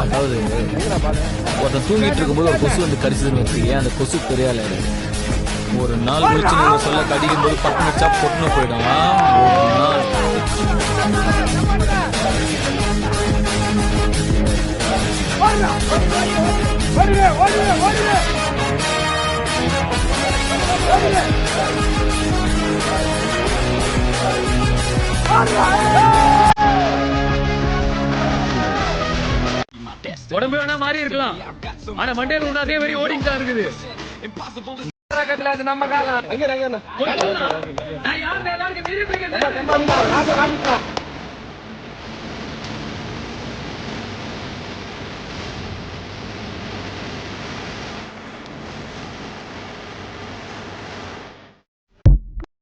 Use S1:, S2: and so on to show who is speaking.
S1: அதாவது ஒருத்தன் தூங்கிட்டு இருக்கும்போது ஒரு கொசு வந்து கடிச்சதுன்னு வச்சுக்கேன், அந்த கொசு பெரியால ஒரு நாள் முடிச்சு நீங்க சொல்ல கடிக்கும் போது பட்டு வச்சா பொட்டுன்னு போயிடும். ஒரு நாள் உடம்பு வேணா மாறி இருக்கலாம், ஆனா மண்டையில ஒண்ணு அதே மாதிரி ஓடிட்டு தான் இருக்குது. நம்ம காலம்